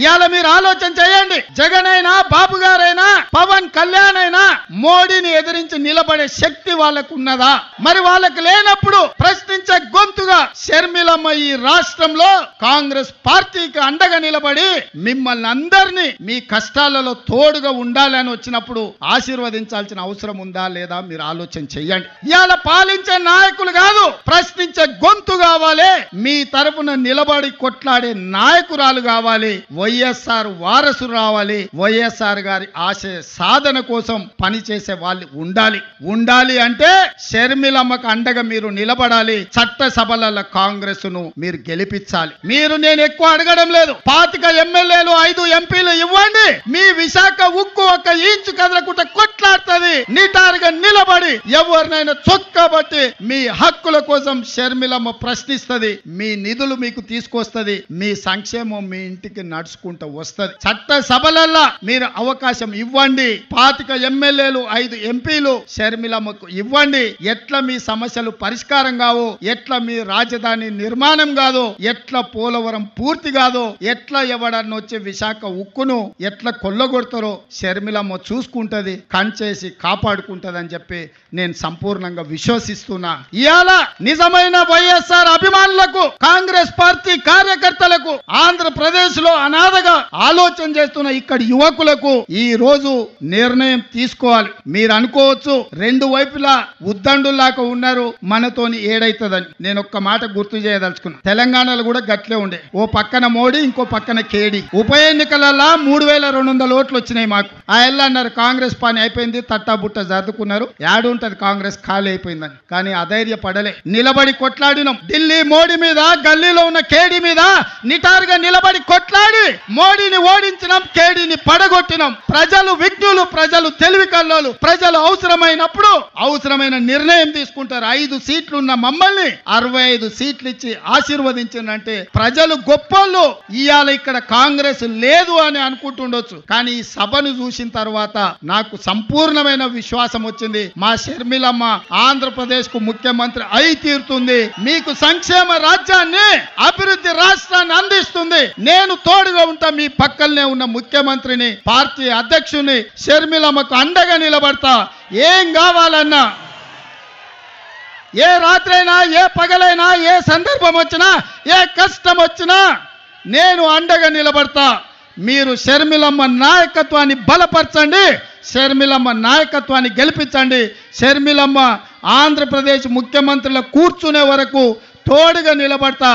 ఇవాళ మీరు ఆలోచన చేయండి. జగన్ అయినా, బాబు గారైనా, పవన్ కళ్యాణ్ అయినా మోడీని ఎదిరించి నిలబడే శక్తి వాళ్ళకు ఉన్నదా? మరి వాళ్ళకి లేనప్పుడు ప్రశ్నించే గొంతుగా షర్మిలమ్మ ఈ రాష్ట్రంలో కాంగ్రెస్ పార్టీకి అండగా నిలబడి మిమ్మల్ని అందరినీ మీ కష్టాలలో తోడుగా ఉండాలని వచ్చినప్పుడు ఆశీర్వదించాల్సిన అవసరం ఉందా లేదా మీరు ఆలోచన చెయ్యండి. ఇవాళ పాలించే నాయకులు కాదు, ప్రశ్నించే గొంతు కావాలి. మీ తరపున నిలబడి కొట్లాడే నాయకురాలు కావాలి. వైఎస్ఆర్ వారసు రావాలి. వైఎస్ఆర్ గారి ఆశయ సాధన కోసం పనిచేసే వాళ్ళు ఉండాలి అంటే షర్మిలమ్మకు అండగా మీరు నిలబడాలి. చట్టసభల కాంగ్రెస్ ను మీరు గెలిపించాలి. నేను ఎక్కువ అడగడం లేదు. 25 ఎమ్మెల్యేలు 5 ఎంపీలు ఇవ్వండి. మీ విశాఖ ఉక్కు ఒక ఇంచు కదలకుండా కొట్లాడుతుంది. నిటారుగా నిలబడి ఎవరినైనా చొక్కబట్టి మీ హక్కుల కోసం షర్మిలమ్మ ప్రశ్నిస్తుంది. మీ నిధులు మీకు తీసుకొస్తుంది. మీ సంక్షేమం మీ ఇంటికి నడుచుకుంటూ వస్తుంది. చట్ట సభలల్లో మీరు అవకాశం ఇవ్వండి. 25 ఎమ్మెల్యేలు 5 ఎంపీలు షర్మిలమ్మకు ఇవ్వండి. ఎట్లా మీ సమస్యలు పరిష్కారం కావు, ఎట్లా మీ రాజధాని నిర్మాణం కాదు, ఎట్లా పోలవరం పూర్తి కాదు, ఎట్లా ఎవడన్నా వచ్చి విశాఖ ఉక్కును ఎట్లా కొల్లగొడతారో షర్మిలమ్మ చూసుకుంటది, కంచేసి కాపాడుకుంటది అని చెప్పి నేను సంపూర్ణంగా విశ్వసిస్తున్నా. ఇవాళ నిజమైన వైఎస్ఆర్ అభిమానులకు, కాంగ్రెస్ పార్టీ కార్యకర్తలకు, ఆంధ్రప్రదేశ్ లో అనాథగా ఆలోచన చేస్తున్న ఇక్కడ యువకులకు ఈ రోజు నిర్ణయం తీసుకోవాలి. మీరు అనుకోవచ్చు రెండు వైపులా ఉద్దండులాగా ఉన్నారు, మనతోని ఏడైతుందని. నేను ఒక్క మాట గుర్తు చేయదలుచుకున్నా. తెలంగాణలో కూడా గట్లే ఉండే. ఓ పక్కన మోడీ, ఇంకో పక్కన కేడీ. ఉప ఎన్నికలలో 3200 ఓట్లు వచ్చినాయి మాకు. ఆ ఎల్లు అన్నారు కాంగ్రెస్ పని అయిపోయింది, తట్టా బుట్ట జరుదుకున్నారు, యాడుంటది కాంగ్రెస్ ఖాళీ అయిపోయిందని. కానీ అధైర్య పడలే, నిలబడి కొట్లాడినాం. ఢిల్లీ మోడీ మీద, గల్లీలో ఉన్న కేడీ మీద నిటారుగా నిలబడి కొట్లాడి మోడీని ఓడించినాం, కేడీని పడగొట్టినాం. ప్రజలు విజ్ఞులు, ప్రజలు తెలివి కల్లోలు. ప్రజలు అవసరమైనప్పుడు అవసరమైన నిర్ణయం తీసుకుంటారు. 5 సీట్లు ఉన్న మమ్మల్ని 65 సీట్లు ఇచ్చి ఆశీర్వదించిందంటే ప్రజలు గొప్పోళ్ళు. ఇవాళ ఇక్కడ కాంగ్రెస్ లేదు అని అనుకుంటుండొచ్చు, కానీ ఈ సభను చూసిన తర్వాత నాకు సంపూర్ణమైన విశ్వాసం వచ్చింది. మా షర్మిలమ్మ ఆంధ్రప్రదేశ్ కు ముఖ్యమంత్రి అయి తీరుతుంది. మీకు సంక్షేమ రాజ్యాన్ని, అభివృద్ధి రాష్ట్రాన్ని అందిస్తుంది. నేను తోడుగా ఉంటా. మీ పక్కనే ఉన్న ముఖ్యమంత్రిని, పార్టీ అధ్యక్షుని షర్మిలమ్మకు అండగా నిలబడతా. ఏం కావాలన్నా, ఏ రాత్రైనా, ఏ పగలైనా, ఏ సందర్భం వచ్చినా, ఏ కష్టం వచ్చినా నేను అండగా నిలబడతా. మీరు షర్మిలమ్మ నాయకత్వాన్ని బలపరచండి, షర్మిలమ్మ నాయకత్వాన్ని గెలిపించండి. షర్మిలమ్మ ఆంధ్రప్రదేశ్ ముఖ్యమంత్రుల కూర్చునే వరకు తోడుగా నిలబడతా.